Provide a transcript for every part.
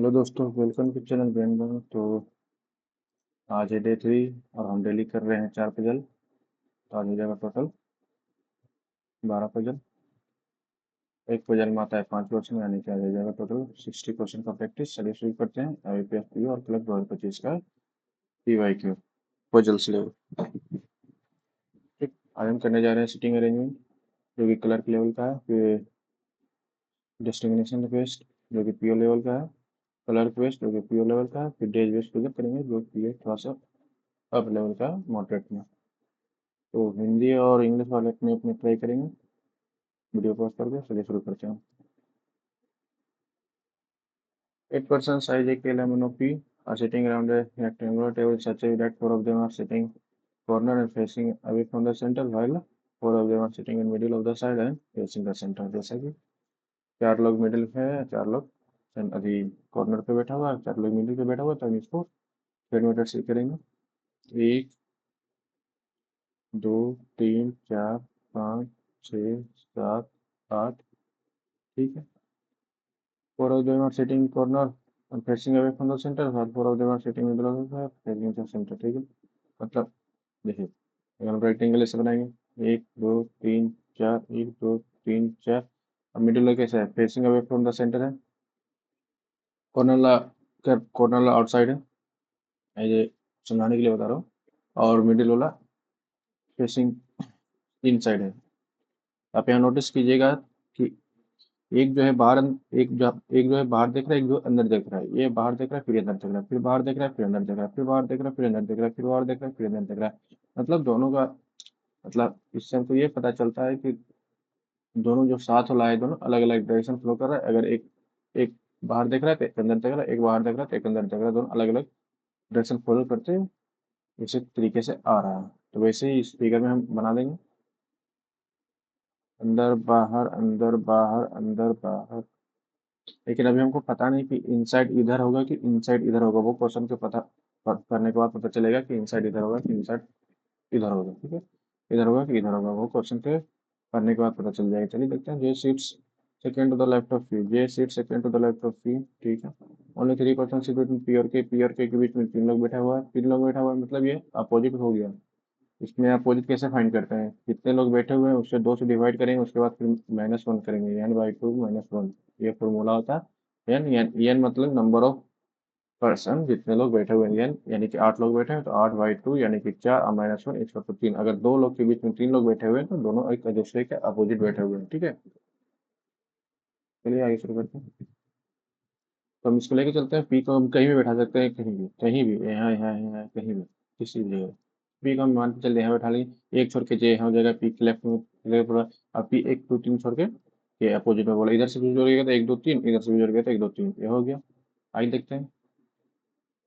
Hello दोस्तों, welcome to channel brain बम। तो आज है डे 3 और हम डेली कर रहे हैं 4 पजल। तो आज हो जाएगा टोटल 12 पजल। एक पजल में आता है 5 क्वेश्चन, यानी कि आज हो जाएगा टोटल 60 क्वेश्चन का प्रैक्टिस। चलिए शुरू करते हैं। IBPS और क्लर्क 2025 का PYQ पजल्स लेवल। ठीक, आज हम करने जा रहे हैं सिटिंग अरेंजमेंट, जो कि क्लर्क लेवल का है। फिर डिस्क्रिमिनेशन बेस्ड, जो कि PO लेवल का है। क्लर्क बेस्ड, जो कि PO लेवल का है। फिर डेज बेस्ड पजल करेंगे, जो कि है थोड़ा सा अप लेवल का, मॉडरेट में। तो हिंदी और इंग्लिश वाले अपने अपने ट्राई करेंगे। वीडियो पॉज कर दो, चलिए शुरू करते हैं। 8 person size AKLMNOP are sitting around a rectangular table such that 4 of them are sitting corner and facing away from the center, while 4 of them are sitting in middle of the side and facing the center। जैसा कि 4 लोग middle पे है, 4 लोग अभी corner पे बैठा हुआ है, 4 लोग मिडिल पे बैठा हुआ है। तो हम इसको 10 मीटर से करेंगे। 1, 2, 3, 4, 5, 6, 7, 8। ठीक है। 4 of them are sitting corner and facing away from the center, while 4 of them are sitting middle of the facing the center। ठीक है। मतलब देखिए, अगर हम रेक्टेंगल ऐसे बनाएंगे, 1, 2, 3, 4, 1, 2, 3, 4। अब मिडिल कैसे है, facing away from the centre है। कॉर्नर कॉर्नर आउटसाइड है, ये समझाने के लिए बता रहा हूँ। और मिडिल वाला फेसिंग इनसाइड है। आप यहाँ नोटिस कीजिएगा कि एक जो है बाहर, एक जो है बाहर देख रहा है, एक जो अंदर देख रहा है। ये बाहर देख रहा है, फिर अंदर देख रहा है, फिर बाहर देख रहा है, फिर अंदर देख रहा है, फिर बाहर देख रहा है, फिर अंदर देख रहा है, फिर बाहर देख रहा है, फिर अंदर देख रहा है। मतलब दोनों का, मतलब इससे हमको ये पता चलता है कि दोनों जो साथ वाला है, दोनों अलग अलग डायरेक्शन फ्लो कर रहा है। अगर एक एक बाहर देख रहा है तो एक अंदर देख रहा है, एक बाहर देख रहा है तो एक अंदर देख रहा है, दोनों अलग अलग डायरेक्शन फॉलो करते हैं। इसी तरीके से आ रहा है। तो वैसे ही इस फिगर में हम बना देंगे, अंदर बाहर अंदर बाहर अंदर बाहर। लेकिन अभी हमको पता नहीं कि इनसाइड इधर होगा कि इनसाइड इधर होगा। वो क्वेश्चन के पता करने के बाद पता चलेगा कि इनसाइड इधर होगा कि इनसाइड इधर होगा। ठीक है, इधर होगा कि इधर होगा, वो क्वेश्चन के पढ़ने के बाद पता चल जाएगा। चलिए देखते हैं। J seats second to the left of you, J seat second to the left of you. ठीक है। Only 3 person seat between P और के बीच में 3 लोग बैठा हुआ है। 3 लोग बैठा हुआ है, मतलब ये अपोजिट हो गया। इसमें अपोजिट कैसे फाइंड करते हैं, कितने लोग बैठे हुए हैं उससे 2 से डिवाइड करेंगे, उसके बाद फिर -1 करेंगे। n/2 - 1। ये फॉर्मूला होता है। एन मतलब नंबर ऑफ पर्सन, जितने लोग बैठे हुए हैं। एन यानी कि 8 लोग बैठे हैं तो 8/2 यानी कि 4 और -1 1/3। अगर 2 लोग के बीच में 3 लोग बैठे हुए हैं तो दोनों एक दूसरे के अपोजिट बैठे हुए हैं। ठीक है, चलिए आगे शुरू करते हैं। तो हम इसको लेके चलते हैं। पी को हम कहीं भी बैठा सकते हैं, कहीं भी, कहीं भी, यहाँ यहाँ यहाँ कहीं भी, किसी भी जगह। पी को हम मान के चलते यहाँ बैठा लेंगे। एक छोड़ के जे यहाँ हो जाएगा, पी के लेफ्ट में लेफ्ट बोला। अब पी 1, 2, 3 छोड़ के ये अपोजिट में बोला। इधर से भी जुड़ गया तो 1, 2, 3, इधर से भी जुड़ गया तो 1, 2, 3, ये हो गया। आइए देखते हैं।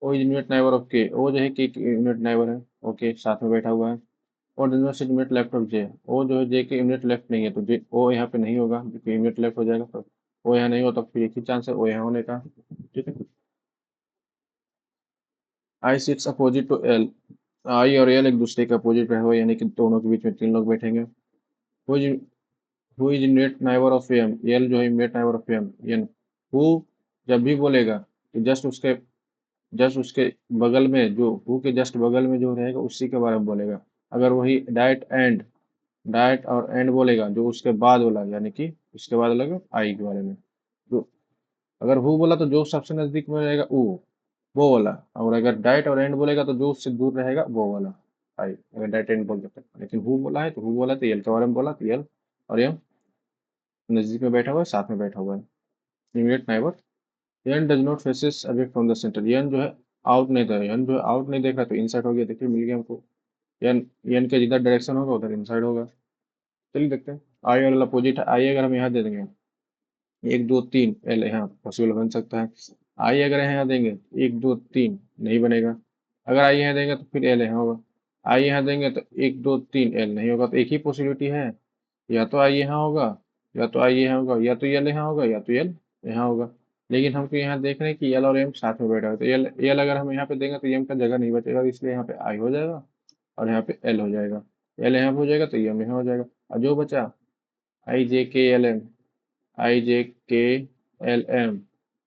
O is unit neighbour of K, O जो है के यूनिट नाइबर है। ओके, साथ में बैठा हुआ है। और यूनिट यूनिट लेफ्ट ऑफ जे, ओ जो है जे के यूनिट लेफ्ट नहीं है, तो जे ओ यहाँ पे नहीं होगा क्योंकि यूनिट लेफ्ट हो जाएगा। तो ओ यहाँ नहीं हो तो फिर एक ही चांस है ओ यहाँ होने का। ठीक है। आई सिट्स अपोजिट टू एल, आई और एल एक दूसरे के अपोजिट रहे हुए, यानी कि दोनों के बीच में 3 लोग बैठेंगे। Who is net neighbour of M, L जो है net neighbour of M. N who जब भी बोलेगा तो जस्ट उसके बगल में, जो हु के जस्ट बगल में जो रहेगा उसी के बारे में बोलेगा। अगर वही डायट और एंड बोलेगा, जो उसके बाद बोला, यानी कि उसके बाद बोलेगा आई के बारे में। जो अगर हु बोला तो जो सबसे नजदीक में रहेगा वो वाला। और अगर डाइट और एंड बोलेगा तो जो उससे दूर रहेगा वो वाला आई। अगर डाइट एंड बोल देते हैं, लेकिन हु बोला है तो हु बोला तो यल के बारे में बोला तो यल। और एम नजदीक में बैठा हुआ है, साथ में बैठा हुआ है। Immediate neighbour. N does not faces away from the centre, N जो है आउट नहीं था, एन जो है आउट नहीं देख रहा तो इनसाइड हो गया। देखिए मिल गया हमको। एन एन के जिधर डायरेक्शन होगा उधर इनसाइड होगा। चलिए देखते हैं। आई और अपोजिट है। आई अगर हम यहाँ दे देंगे 1, 2, 3 एल, यहाँ पॉसिबल बन सकता है। आई अगर यहाँ देंगे 1, 2, 3 नहीं बनेगा। अगर आई यहाँ देंगे तो फिर एल यहाँ होगा। आई यहाँ देंगे तो 1, 2, 3 एल नहीं होगा। तो एक ही पॉसिबिलिटी है, या तो आई यहाँ होगा, या तो आई यहाँ होगा, या तो एल यहाँ होगा, या तो एल यहाँ होगा। लेकिन हमको यहाँ देख रहे हैं कि एल और एम साथ में बैठा है, तो एल एल अगर हम यहाँ पे देंगे तो एम का जगह नहीं बचेगा, इसलिए यहाँ पे आई हो जाएगा और यहाँ पे एल हो जाएगा। एल यहाँ पे हो जाएगा तो एम यहाँ हो जाएगा। और जो बचा, आई J K L M, I J K L M,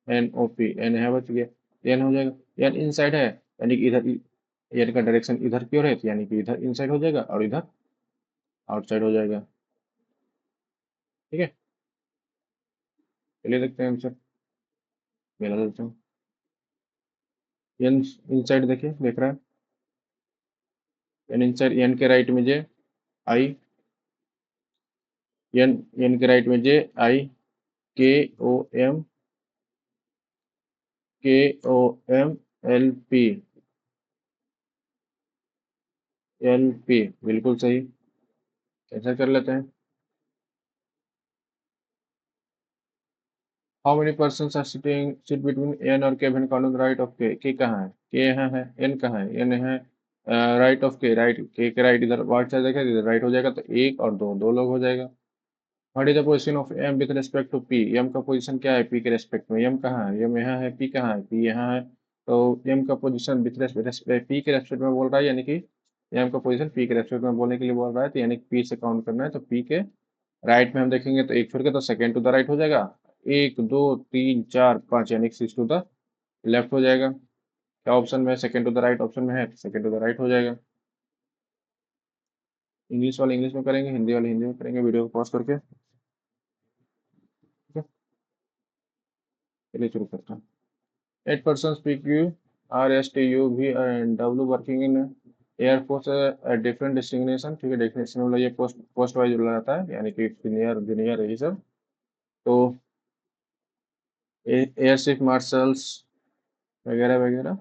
N O P, N है बच गया, एन हो जाएगा। एन इनसाइड है यानी कि इधर एन का डायरेक्शन इधर की ओर है, तो यानी कि इधर इनसाइड हो जाएगा और इधर आउटसाइड हो जाएगा। ठीक है, चलिए देखते हैं आंसर, मेरा देता हूँ। एन इनसाइड देखिए, देख रहा है, एन इनसाइड, एन के राइट में जे आई, एन एन के राइट में J I, K O M, K O M, L P, L P, बिल्कुल सही। ऐसा कर लेते हैं। How many person are sitting sit between N और K when counting right of के कहाँ है, के यहाँ है, एन कहाँ है, एन है राइट ऑफ के, राइट के राइट इधर वाइट साइड देखा, इधर राइट हो जाएगा, तो एक और दो, दो लोग हो जाएगा। What is the position of M with respect to P, M का पोजीशन क्या है पी के रेस्पेक्ट में, एम कहाँ है, एम यहाँ है, पी कहाँ है, पी यहाँ है। तो एम का पोजीशन विद रेस्पेक्ट पी के रेस्पेक्ट में बोल रहा है, यानी कि एम का पोजीशन पी के रेस्पेक्ट में बोलने के लिए बोल रहा है, तो यानी कि पी से काउंट करना है, तो पी के राइट में हम देखेंगे तो एक छोड़ के, तो सेकेंड टू द राइट हो जाएगा, एक दो तीन चार पाँच, यानी सिक्स टू द लेफ्ट हो जाएगा। क्या ऑप्शन में, second to the right option में है, सेकेंड टू द राइट हो जाएगा। इंग्लिश वाले इंग्लिश में करेंगे, हिंदी वाले हिंदी में करेंगे, वीडियो को पॉज करके। ठीक है, चलिए शुरू करते हैं। 8 persons PQ, RSTU, V and W working in Air Force at different destination। ठीक है, डेस्टिनेशन मतलब ये पोस्ट पोस्ट वाइज बोला जाता है, यानी कि सीनियर जूनियर यही सब। तो एयरशिप मार्शल्स वगैरह वगैरह,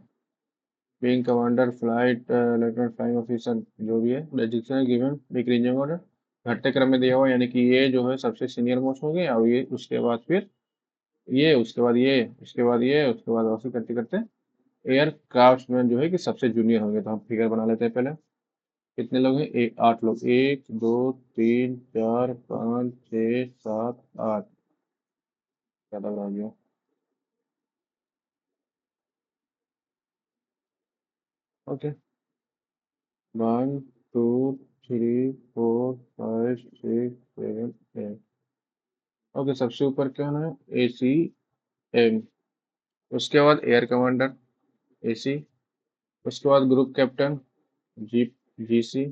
wing commander, flight lieutenant, flying officer, जो भी है, डिक्शनरी गिवन डिक्रीजिंग ऑर्डर, घटते क्रम में दिया हुआ, यानी कि ये जो है सबसे सीनियर मोस्ट हो गए, और ये उसके बाद फिर ये, उसके बाद ये, उसके बाद ये, उसके बाद ऐसे करते करते एयर क्राफ्ट्समैन जो है कि सबसे जूनियर होंगे। तो हम फिगर बना लेते हैं पहले। कितने लोग हैं, 8 लोग, 1 2 3 4 5 6 7 8, ज्यादा बढ़ा दिया। ओके, 1 2 3 4 5 6 7 8। ओके, सबसे ऊपर क्या है, ACM, उसके बाद एयर कमांडर AC, उसके बाद ग्रुप कैप्टन जी GC,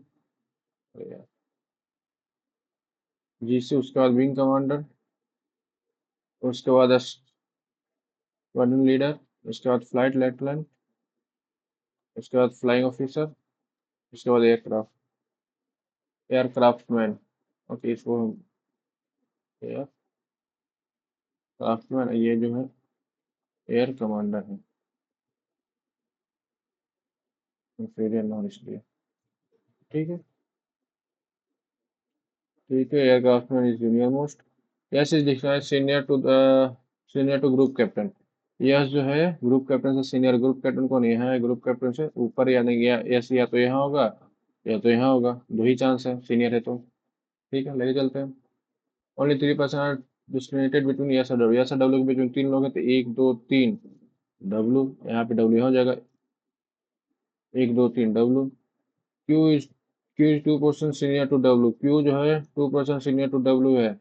GC, उसके बाद विंग कमांडर, उसके बाद स्क्वाड्रन लीडर, उसके बाद फ्लाइट लेफ्टिनेंट, उसके बाद फ्लाइंग ऑफिसर, उसके बाद एयरक्राफ्टमैन। ओके, इसको हम एयरक्राफ्टमैन, ये जो है एयर कमांडर है, इंफीरियर नॉन इसलिए। ठीक है, ठीक है, aircraftman is junior most. Yes is declined senior to group captain. Yes जो है ग्रुप कैप्टन से सीनियर, ग्रुप कैप्टन कौन, यहाँ है, ग्रुप कैप्टन से ऊपर, यानी कि यस या तो यहाँ होगा या तो यहाँ होगा, दो ही चांस है, सीनियर है तो। ठीक है, लेके चलते हैं। Only 3% are discriminated between S और डब्ल्यू, यस और डब्ल्यू के बीच में 3 लोग हैं, तो 1 2 3 डब्ल्यू, यहाँ पे डब्ल्यू हो जाएगा, 1 2 3 W. Q is 2% senior to W, Q जो है 2% सीनियर टू डब्ल्यू है।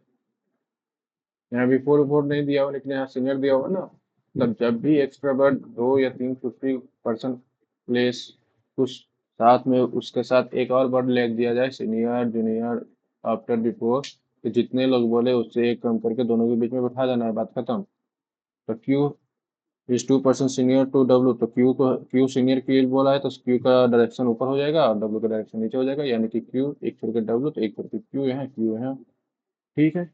यहाँ बिफोर बिफोर नहीं दिया हुआ, लेकिन यहाँ सीनियर दिया हुआ ना, मतलब जब भी एक्स्ट्रा बर्ड 2 या 3 50% प्लेस, कुछ साथ में उसके साथ एक और बर्ड ले दिया जाए, सीनियर जूनियर आफ्टर बिफोर, तो जितने लोग बोले उससे एक कम करके दोनों के बीच में बैठा देना है, बात खत्म। तो Q is 2% senior to W, तो क्यू सीनियर की बोला है, तो क्यू का डायरेक्शन ऊपर हो जाएगा और डब्ल्यू का डायरेक्शन नीचे हो जाएगा, यानी कि क्यू एक छोड़ के डब्ल्यू, तो एक छोड़ के क्यू है, क्यू है। ठीक है,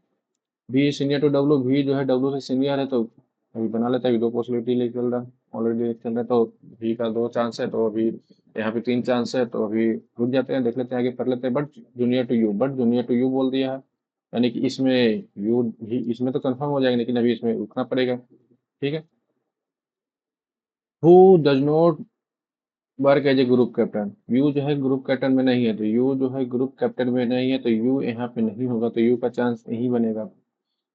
भी सीनियर टू डब्ल्यू, भी जो है डब्ल्यू से सीनियर है, तो अभी बना लेते हैं, अभी दो पॉसिबिलिटी लेके चल रहा है, ऑलरेडी लेके चल रहा है, तो भी का 2 चांस है, तो अभी यहाँ पे 3 चांस है, तो अभी रुक जाते हैं, देख लेते हैं, आगे कर लेते हैं। बट जूनियर टू यू बोल दिया है, यानी कि इसमें यू भी, इसमें तो कंफर्म हो जाएगा, लेकिन अभी इसमें रुकना पड़ेगा। ठीक है, who does not work as a group captain, U जो है ग्रुप कैप्टन में नहीं है, तो यू जो है ग्रुप कैप्टन में नहीं है, तो यू यहाँ पे नहीं होगा, तो यू का चांस यही बनेगा।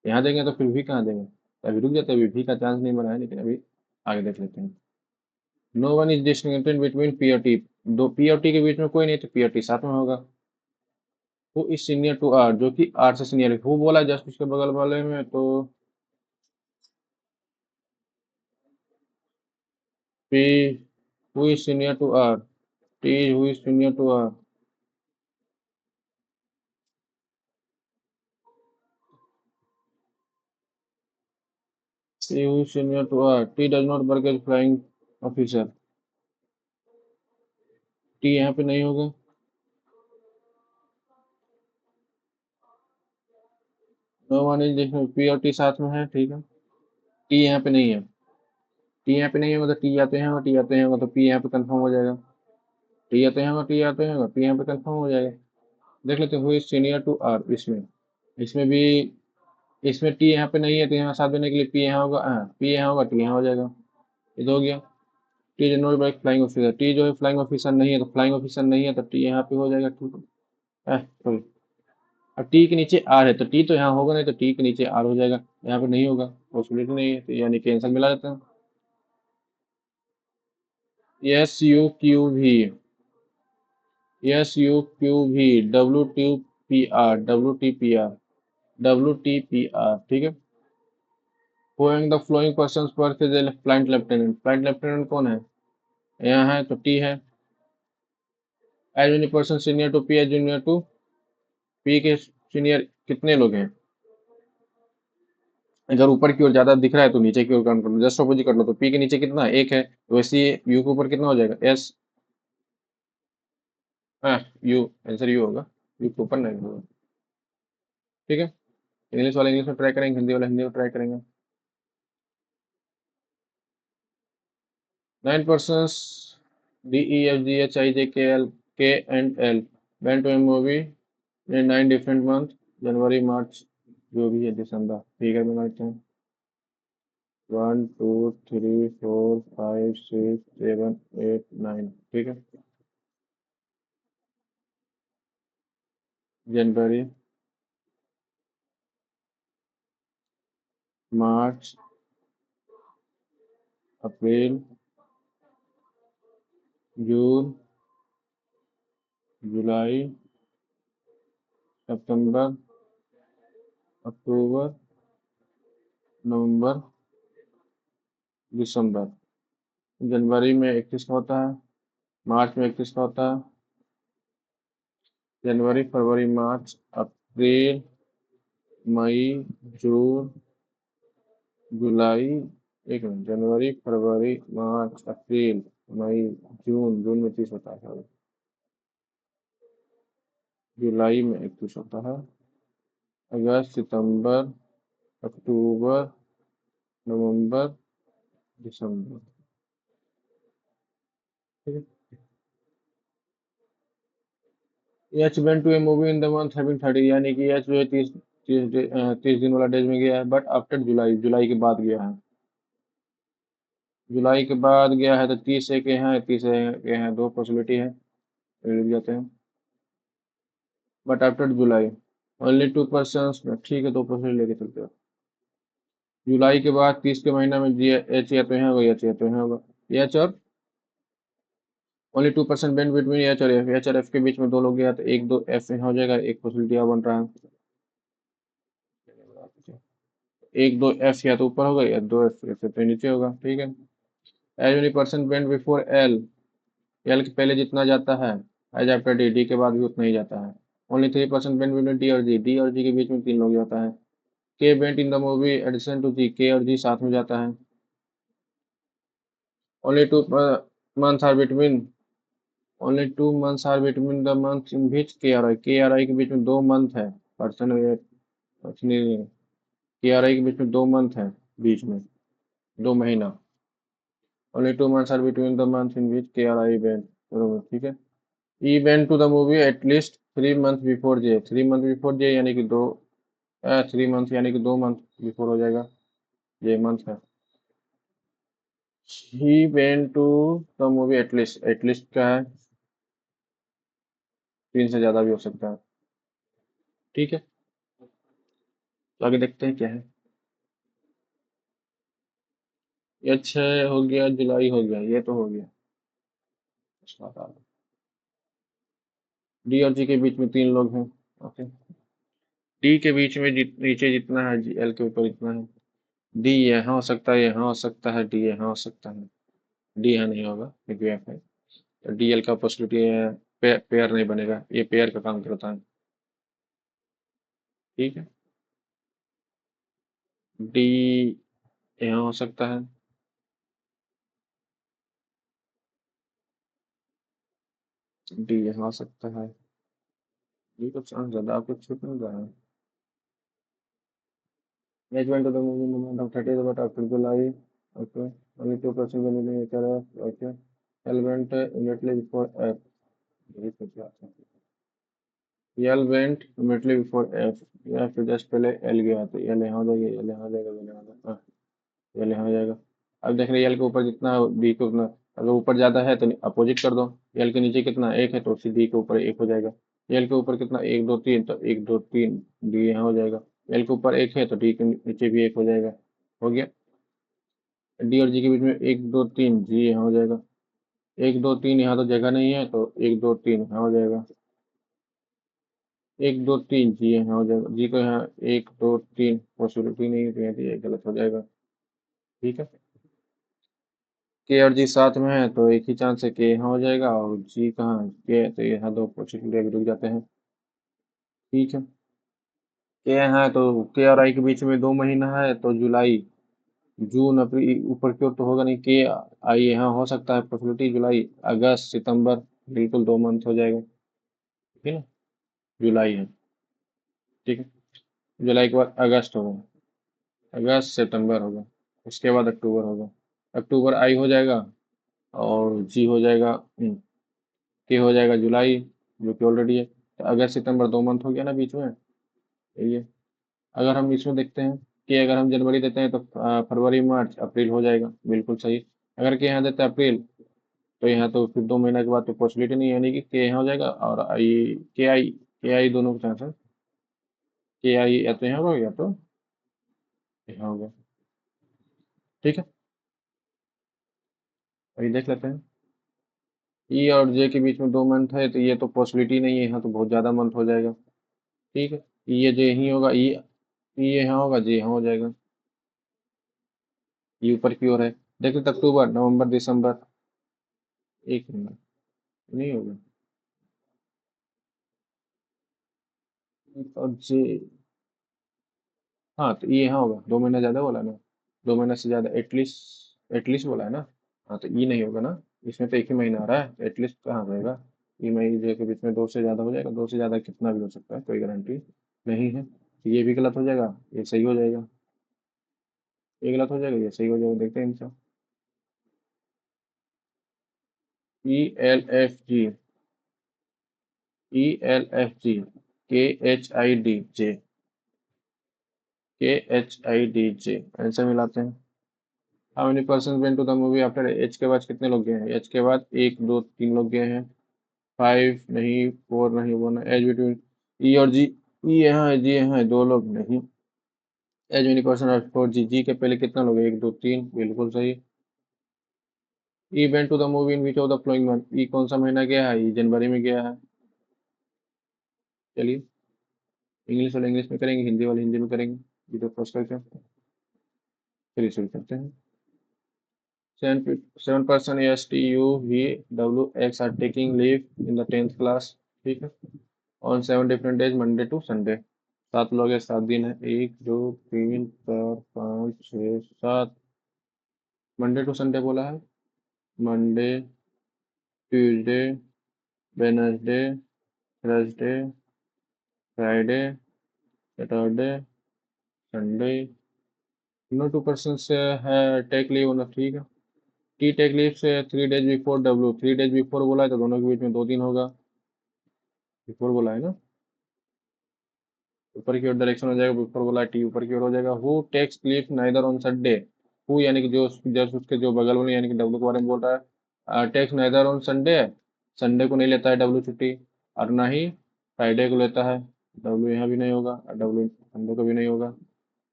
यहाँ देंगे तो फिर भी कहाँ देंगे, तो अभी रुक जाते हैं, अभी भी का चांस नहीं बना है, लेकिन अभी आगे देख लेते हैं। No one is distincted between P और टी, दो पी और टी के बीच में कोई नहीं, तो पी और टी साथ में होगा। Who is senior to R, जो कि आर से सीनियर है, हु बोला जस्ट उसके बगल वाले में, तो P who is senior to R? T who is senior to R? T who is senior to R? T does not work as flying officer. T यहाँ पे नहीं होगा। नो वन इज जिसमें P और T साथ में है, ठीक है। T यहाँ पे नहीं है। T यहाँ पे नहीं होगा तो T आते हैं और T आते हैं तो P यहाँ पे कंफर्म हो जाएगा। T आते हैं और T आते हैं P यहाँ पे कंफर्म हो जाएगा। देख लेते हैं हुई सीनियर टू आर। इसमें इसमें भी इसमें T यहाँ पे नहीं है तो यहाँ साथ देने के लिए P यहाँ होगा, P यहाँ होगा, T यहाँ हो जाएगा। ये तो हो गया। T general by flying officer. T जो है फ्लाइंग ऑफिसर नहीं है तो फ्लाइंग ऑफिसर नहीं है तो टी यहाँ पे हो जाएगा, ठीक है। सॉरी, अब टी के नीचे आर है तो टी तो यहाँ होगा नहीं तो टी के नीचे आर हो जाएगा। यहाँ पे नहीं होगा, पॉसिबिलिटी नहीं है, तो यानी कि आंसर मिला देते हैं। एस यू क्यू भी, एस यू क्यू भी, W T P R, W T P R, W T P R, ठीक है। Whoever the following persons work is a flight lieutenant. Flight lieutenant कौन है? यहाँ है तो टी है। As many person senior to P, as junior to P के senior कितने लोग हैं? अगर ऊपर की ओर ज्यादा दिख रहा है तो नीचे की ओर काउंट कर लो, जस्ट अपोजिट कर लो। तो पी के नीचे कितना है? एक है, तो वैसे यू के ऊपर कितना हो जाएगा? एस। हाँ, यू, आंसर यू होगा। यू के ऊपर नहीं होगा, ठीक है। इंग्लिश वाला इंग्लिश में ट्राई करेंगे, हिंदी वाला हिंदी में ट्राई करेंगे। 9 persons D E F G H I J K L K and L went to a movie in 9 different months, जनवरी मार्च जो भी है दिसंबर, ठीक है। बनाते हैं 1 2 3 4 5 6 7 8 9, ठीक है। जनवरी, मार्च, अप्रैल, जून, जुलाई, सितंबर, अक्टूबर, नवंबर, दिसंबर। जनवरी में 31 का होता है, मार्च में 31 का होता है, जनवरी फरवरी मार्च अप्रैल मई जून जुलाई, एक मिनट, जनवरी फरवरी मार्च अप्रैल मई जून, जून में 30 होता है, जुलाई में 31 होता है, अगस्त सितंबर अक्टूबर नवंबर दिसंबर, ठीक है। H went to a movie in the month having 30, यानी कि एच जो है 30 दिन वाला डेज में गया है, बट आफ्टर जुलाई, जुलाई के बाद गया है। जुलाई के बाद गया है तो 30 एक यहाँ है, 30 एक यहाँ है, दो पॉसिबिलिटी है, लिख जाते हैं। But after July only 2 person, ठीक है, 2% लेके चलते हो। जुलाई के बाद 30 के महीना में जी एच या तो यहाँ होगा, एच या तो यहाँ होगा, एच और ओनली 2% बेंड बिटवीन एच और एफ, एच और एफ के बीच में दो लोग गया तो एक दो एफ यहाँ हो जाएगा, एक पॉसिबिलिटी यहाँ बन रहा है। एक दो एफ या तो ऊपर होगा या दो एफ तो नीचे होगा, ठीक है। As many person bend before L, L के पहले जितना जाता है एज आफ्टर डी, डी के बाद भी उतना ही जाता है। ओनली 3% बेंड बिटवीन डी और जी, डी और जी के बीच में तीन लोग जाता है। K went in the movie addition to G, K और जी साथ में जाता है। Only 2 months are between, only 2 months are between the month in which K R आई के बीच में 2 मंथ है। पर्सन के आर आई के बीच में 2 मंथ है, बीच में 2 महीना। Only 2 months are between the month in which K R I went, ठीक है। E went to the movie at least 3 month before J, 3 month before J यानी कि 3 मंथ यानी कि 2 मंथ बिफोर हो जाएगा, ये मंथ है। He went to the movie at least, at least क्या है? 3 से ज्यादा भी हो सकता है, ठीक है। तो आगे देखते हैं क्या है। ये अच्छा हो गया, जुलाई हो गया, ये तो हो गया। डी और जी के बीच में तीन लोग हैं, ओके। डी के बीच में नीचे जितना है जी एल के ऊपर इतना है। डी यहाँ हो सकता है, यहाँ हो सकता है, डी यहाँ हो सकता है। डी यहाँ नहीं होगा क्योंकि एफ है, तो डी एल का पॉसिबिलिटी है, पेयर नहीं बनेगा, ये पेयर का काम करता है। ठीक है, डी यहाँ हो सकता है, डी यहाँ हो सकता है, डी को चांस ज़्यादा आपको छूट नहीं रहा है। Match went to the movie in the month of 30th but after July. Okay. Only 2% will be nature. Okay. L went immediately before F. यही सोच रहा था। L went immediately before F. या फिर जस्ट पहले L गया तो L यहाँ हो जाएगा, L यहाँ हो जाएगा, L यहाँ हो जाएगा, L यहाँ हो जाएगा। अब देख रहे हैं L के ऊपर जितना D के उतना, अगर ऊपर ज़्यादा है तो अपोजिट कर दो। L के नीचे कितना एक है तो उसी D के ऊपर एक हो जाएगा। L के ऊपर कितना एक दो तीन, तो एक दो तीन D यहाँ हो जाएगा। L के ऊपर एक है तो D के नीचे भी एक हो जाएगा। हो गया। डी और जी के बीच में एक दो तीन जी यहाँ हो जाएगा। एक दो तीन यहाँ तो जगह नहीं है तो एक दो तीन यहाँ हो जाएगा। एक दो तीन जी यहाँ हो जाएगा, जी को यहाँ एक दो तीन पॉसिबिलिटी नहीं है तो यहाँ पे ये गलत हो जाएगा। ठीक है, के और जी साथ में है तो एक ही चांस है के यहाँ हो जाएगा, और जी कहाँ है? के है, तो यहाँ दो पॉसिबिलिटी अभी रुक जाते हैं। ठीक है, के यहाँ है तो के और आई के बीच में 2 महीना है तो जुलाई, जून अप्रैल ऊपर की ओर तो होगा नहीं, के आई यहाँ हो सकता है पॉसिबिलिटी, जुलाई अगस्त सितंबर, बिल्कुल 2 मंथ हो जाएगा। ठीक है ना, जुलाई है। ठीक है, जुलाई के बाद अगस्त होगा, अगस्त सितंबर होगा, उसके बाद अक्टूबर होगा, अक्टूबर आई हो जाएगा, और जी हो जाएगा, के हो जाएगा जुलाई, जो कि ऑलरेडी है, तो अगस्त सितंबर 2 मंथ हो गया ना बीच में, यही है। अगर हम इसमें देखते हैं कि अगर हम जनवरी देते हैं तो फरवरी मार्च अप्रैल हो जाएगा, बिल्कुल सही। अगर के यहाँ देते हैं अप्रैल, तो यहाँ तो फिर 2 महीना के बाद तो पॉसिबिलिटी नहीं है, यानी कि के यहाँ हो जाएगा, और आई के आई दोनों के चांस है, के आई या तो यहाँ होगा या तो यहाँ होगा। ठीक है, अभी देख लेते हैं। ई और जे के बीच में 2 मंथ है तो ये तो पॉसिबिलिटी नहीं है, यहाँ तो बहुत ज़्यादा मंथ हो जाएगा। ठीक है, ये जे ही होगा, ई यहाँ होगा, जे यहाँ हो जाएगा, ये ऊपर की ओर है। देखते तो अक्टूबर नवंबर दिसंबर, एक मिनट, नहीं होगा, ई और जे, हाँ तो ये यहाँ होगा, 2 महीना ज़्यादा बोला ना, 2 महीना से ज़्यादा, एटलीस्ट एटलीस्ट बोला है ना। हाँ तो ये नहीं होगा ना, इसमें तो एक ही महीना आ रहा है, एटलीस्ट कहाँ रहेगा। ई मई जे के बीच में दो से ज़्यादा हो जाएगा, दो से ज़्यादा कितना भी हो सकता है, कोई गारंटी नहीं है। तो ये भी गलत हो जाएगा, ये सही हो जाएगा, ये गलत हो जाएगा, ये सही हो जाएगा, देखते हैं इनसे। E L F G, E L F G, K H I D J, K H I D J, answer मिलाते हैं। How many person went to the movie after H के बाद कितने लोग गए हैं, एच के बाद एक दो तीन लोग गए हैं, 5 नहीं, 4 नहीं, 1 एज बिटवीन ई और जी, ई यहाँ है, जी यहाँ है, 2 लोग नहीं। As many person are for G, G के पहले कितना लोग हैं, एक दो तीन, बिल्कुल सही। E went to the movie in which of the following month, E कौन सा महीना गया है, ई जनवरी में गया है। चलिए, इंग्लिश वाले इंग्लिश में करेंगे, हिंदी वाले हिंदी में करेंगे, ये तो फर्स्ट करके चलिए शुरू करते हैं। 7% S T U V W X are taking leave in the 10th class. ठीक है, on 7 different days Monday to Sunday, 7 लोग हैं, 7 दिन है, 1 2 3 4 5 6 7, मंडे टू संडे बोला है, Monday, Tuesday, Wednesday, Thursday, Friday, Saturday, Sunday. No 2 person से है टेक लीव ऑन, ठीक है। टी टेक लीव से 3 days before W, 3 days before बोला है तो दोनों के बीच में 2 दिन होगा, बिफोर बोला है ना, ऊपर की ओर डायरेक्शन हो जाएगा, ऊपर बोला टी ऊपर की ओर हो जाएगा। Who takes leave neither on Sunday, who यानी कि जो जस्ट उसके जो बगल में यानी कि डब्ल्यू के बारे में बोल रहा है, takes neither on Sunday, Sunday को नहीं लेता है डब्ल्यू छुट्टी, और ना ही फ्राइडे को लेता है, डब्ल्यू यहाँ भी नहीं होगा और डब्ल्यू संडे को भी नहीं होगा।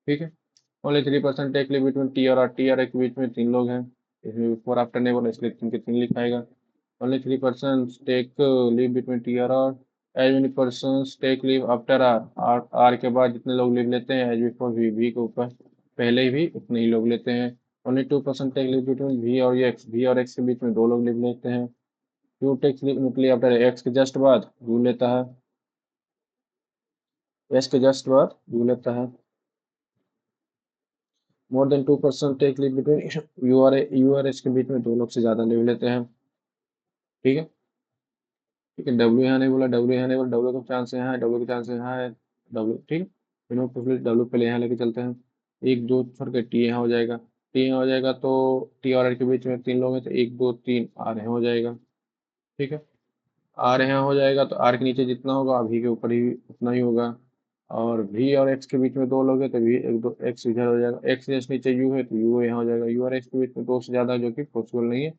ठीक है, only 3% take leave between T और आर, टी और के बीच में 3 लोग हैं, इसमें बिफोर आफ्टर नहीं बोला इसलिए 3 के 3 लिखाएगा। Only 3% take leave between T और R, as many persons take leave after R, R के बाद जितने लोग लीव लेते हैं, एज बिफोर वी के ऊपर पहले भी उतने ही लोग लेते हैं। Only 2% take leave between V और एक्स के बीच में दो लोग लीव लेते हैं। यू टेक्स लीव न्यूक्ली आफ्टर एक्स के जस्ट बाद यू लेता है, एस के जस्ट बाद यू लेता है। More than 2% take leave between U और एस के बीच में दो लोग से ज्यादा लीव लेते हैं। ठीक है, ठीक है। डब्ल्यू यहाँ नहीं बोला, डब्ल्यू यहाँ नहीं बोला, डब्ल्यू का चांस यहाँ है, डब्ल्यू का चांस यहाँ है, डब्ल्यू ठीक है। डब्ल्यू पहले यहाँ लेके चलते हैं। एक दो छोड़ के टी यहाँ हो जाएगा, टी यहाँ हो जाएगा तो टी और आर के बीच में तीन लोग हैं तो एक दो तीन आर यहाँ हो जाएगा। ठीक है, आर यहाँ हो जाएगा तो आर के नीचे जितना होगा अभी के ऊपर ही उतना ही होगा। और वी और एक्स के बीच में दो लोग हैं तो वी एक दो एक्स इधर हो जाएगा, एक्स जस्ट नीचे यू है तो यू यहाँ हो जाएगा। यू और एक्स के बीच में दो से ज्यादा जो कि पॉसिबल नहीं है,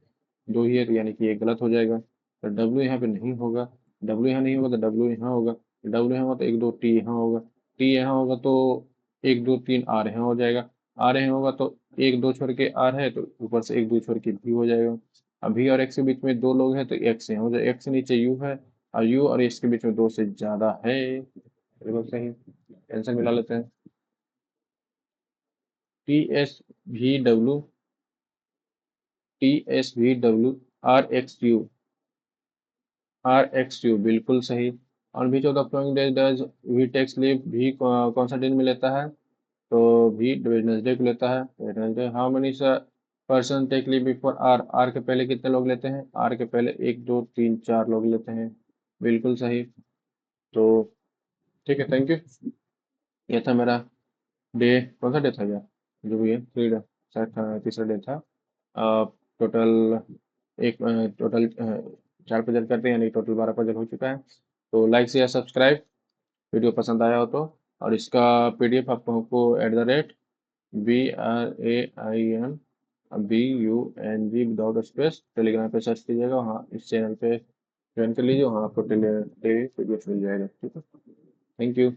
दो ही है तो यानी कि ये गलत हो जाएगा। तो डब्ल्यू यहाँ पे नहीं होगा, डब्ल्यू यहाँ नहीं होगा तो डब्ल्यू यहाँ होगा, डब्ल्यू यहाँ होगा तो एक दो टी यहाँ होगा, टी यहाँ होगा तो एक दो तीन आर यहाँ हो जाएगा, आर यहाँ होगा तो एक दो छोड़ के आर है तो ऊपर से एक दो छोड़ के भी हो जाएगा। अब भी और एक्स के बीच में दो लोग हैं तो एक्स यहाँ हो जाएगा, एक्स से नीचे यू है और यू और एक्स के बीच में दो से ज्यादा है। बिल्कुल सही, आंसर मिला लेते हैं। T S V W, T S V W R X U, R X U बिल्कुल सही। और which of the following days does V takes leave, भी कौन सा दिन में लेता है, तो भी वेडनेसडे को लेता है, Wednesday. How many person take leave before R, R के पहले कितने लोग लेते हैं, आर के पहले एक दो तीन चार लोग लेते हैं, बिल्कुल सही। तो ठीक है, थैंक यू। ये था मेरा डे, कौन सा डे था यार, जो भी है 3 डे, शायद तीसरा डे था। टोटल एक टोटल 4 पजल करते हैं यानी टोटल 12 पजल हो चुका है। तो लाइक शेयर सब्सक्राइब, वीडियो पसंद आया हो तो। और इसका पीडीएफ आपको @BRAINBUNG विदाउट स्पेस टेलीग्राम पे सर्च कीजिएगा, वहाँ इस चैनल पे ज्वाइन कर लीजिए, वहाँ आपको डेली पीडीएफ मिल जाएगा। ठीक है, थैंक यू।